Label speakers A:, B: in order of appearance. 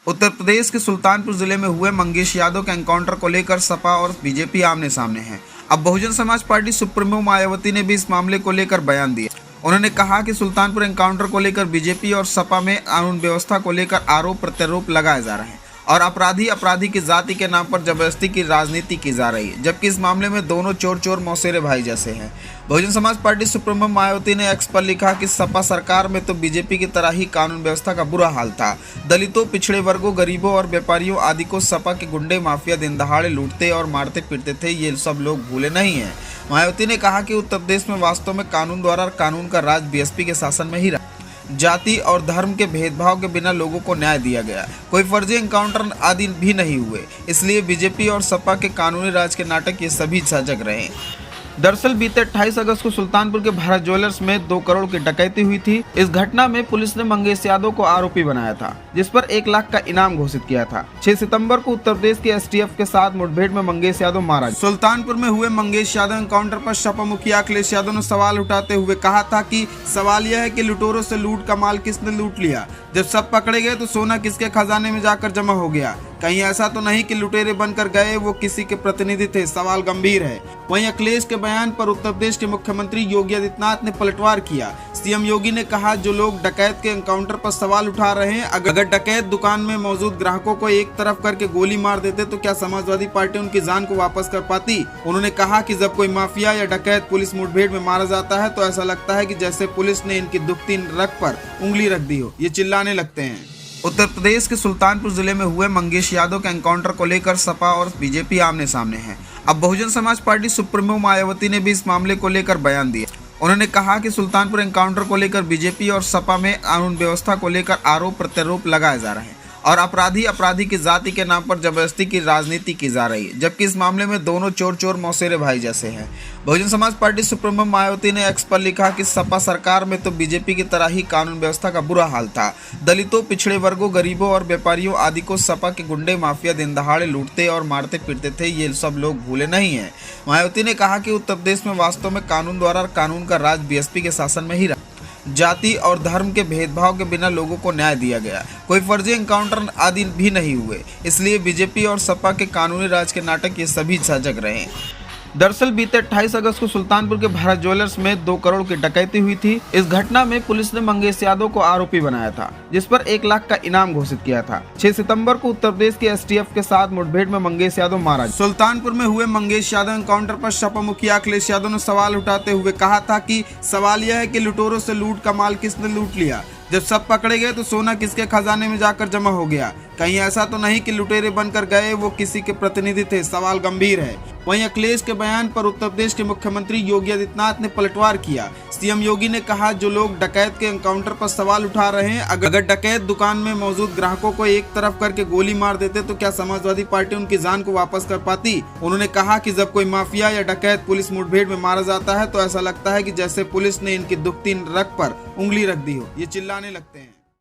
A: उत्तर प्रदेश के सुल्तानपुर जिले में हुए मंगेश यादव के एनकाउंटर को लेकर सपा और बीजेपी आमने सामने हैं। अब बहुजन समाज पार्टी सुप्रीमो मायावती ने भी इस मामले को लेकर बयान दिया। उन्होंने कहा कि सुल्तानपुर एनकाउंटर को लेकर बीजेपी और सपा में कानून व्यवस्था को लेकर आरोप प्रत्यारोप लगाए जा रहे हैं और अपराधी की जाति के नाम पर जबरदस्ती की राजनीति की जा रही है, जबकि इस मामले में दोनों चोर मौसेरे भाई जैसे हैं। बहुजन समाज पार्टी सुप्रीमो मायावती ने एक्स पर लिखा कि सपा सरकार में तो बीजेपी की तरह ही कानून व्यवस्था का बुरा हाल था। दलितों, पिछड़े वर्गों, गरीबों और व्यापारियों आदि को सपा के गुंडे माफिया दिन दहाड़े लूटते और मारते पीटते थे। ये सब लोग भूले नहीं हैं। मायावती ने कहा कि उत्तर प्रदेश में वास्तव में कानून द्वारा कानून का राज बीएसपी के शासन में ही रहा। जाति और धर्म के भेदभाव के बिना लोगों को न्याय दिया गया, कोई फर्जी एनकाउंटर आदि भी नहीं हुए। इसलिए बीजेपी और सपा के कानूनी राज के नाटक ये सभी सजग रहे। दरअसल बीते 28 अगस्त को सुल्तानपुर के भारत ज्वेलर्स में 2 करोड़ की डकैती हुई थी। इस घटना में पुलिस ने मंगेश यादव को आरोपी बनाया था, जिस पर 1 लाख का इनाम घोषित किया था। 6 सितंबर को उत्तर प्रदेश के एसटीएफ के साथ मुठभेड़ में मंगेश यादव मारा। सुल्तानपुर में हुए मंगेश यादव एनकाउंटर पर सपा मुखिया अखिलेश यादव ने सवाल उठाते हुए कहा था कि सवाल यह है कि लुटेरों से लूट का माल किसने लूट लिया। जब सब पकड़े गए तो सोना किसके खजाने में जाकर जमा हो गया। कहीं ऐसा तो नहीं कि लुटेरे बनकर गए वो किसी के प्रतिनिधि थे। सवाल गंभीर है। वहीं अखिलेश के बयान पर उत्तर प्रदेश के मुख्यमंत्री योगी आदित्यनाथ ने पलटवार किया। सीएम योगी ने कहा, जो लोग डकैत के एनकाउंटर पर सवाल उठा रहे हैं, अगर डकैत दुकान में मौजूद ग्राहकों को एक तरफ करके गोली मार देते तो क्या समाजवादी पार्टी उनकी जान को वापस कर पाती। उन्होंने कहा कि जब कोई माफिया या डकैत पुलिस मुठभेड़ में मारा जाता है तो ऐसा लगता है कि जैसे पुलिस ने इनकी दुखती रग पर उंगली रख दी हो। ये चिल्लाने लगते हैं। उत्तर प्रदेश के सुल्तानपुर जिले में हुए मंगेश यादव के एनकाउंटर को लेकर सपा और बीजेपी आमने सामने हैं। अब बहुजन समाज पार्टी सुप्रीमो मायावती ने भी इस मामले को लेकर बयान दिया। उन्होंने कहा कि सुल्तानपुर एनकाउंटर को लेकर बीजेपी और सपा में कानून व्यवस्था को लेकर आरोप प्रत्यारोप लगाए जा रहे हैं और अपराधी की जाति के नाम पर जबरदस्ती की राजनीति की जा रही है, जबकि इस मामले में दोनों चोर मौसेरे भाई जैसे हैं। बहुजन समाज पार्टी सुप्रीमो मायावती ने एक्स पर लिखा कि सपा सरकार में तो बीजेपी की तरह ही कानून व्यवस्था का बुरा हाल था। दलितों, पिछड़े वर्गों, गरीबों और व्यापारियों आदि को सपा के गुंडे माफिया दिन दहाड़े लूटते और मारते पीटते थे। ये सब लोग भूले नहीं हैं। मायावती ने कहा कि उत्तर प्रदेश में वास्तव में कानून द्वारा कानून का राज बीएसपी के शासन में ही रहा। जाति और धर्म के भेदभाव के बिना लोगों को न्याय दिया गया, कोई फर्जी एनकाउंटर आदि भी नहीं हुए। इसलिए बीजेपी और सपा के कानूनी राज के नाटक ये सभी सजग रहे। दरअसल बीते 28 अगस्त को सुल्तानपुर के भारत ज्वेलर्स में 2 करोड़ की डकैती हुई थी। इस घटना में पुलिस ने मंगेश यादव को आरोपी बनाया था, जिस पर 1 लाख का इनाम घोषित किया था। 6 सितंबर को उत्तर प्रदेश के एसटीएफ के साथ मुठभेड़ में मंगेश यादव मारा। सुल्तानपुर में हुए मंगेश यादव एनकाउंटर पर सपा मुखिया अखिलेश यादव ने सवाल उठाते हुए कहा था कि सवाल यह है कि लुटेरों से लूट का माल किसने लूट लिया। जब सब पकड़े गए तो सोना किसके खजाने में जाकर जमा हो गया। कहीं ऐसा तो नहीं कि लुटेरे बनकर गए वो किसी के प्रतिनिधि थे। सवाल गंभीर है। वहीं अखिलेश के बयान पर उत्तर प्रदेश के मुख्यमंत्री योगी आदित्यनाथ ने पलटवार किया। सीएम योगी ने कहा, जो लोग डकैत के एनकाउंटर पर सवाल उठा रहे हैं, अगर डकैत दुकान में मौजूद ग्राहकों को एक तरफ करके गोली मार देते तो क्या समाजवादी पार्टी उनकी जान को वापस कर पाती। उन्होंने कहा कि जब कोई माफिया या डकैत पुलिस मुठभेड़ में मारा जाता है तो ऐसा लगता है कि जैसे पुलिस ने इनकी दुखती रग पर उंगली रख दी हो। ये चिल्लाने लगते हैं।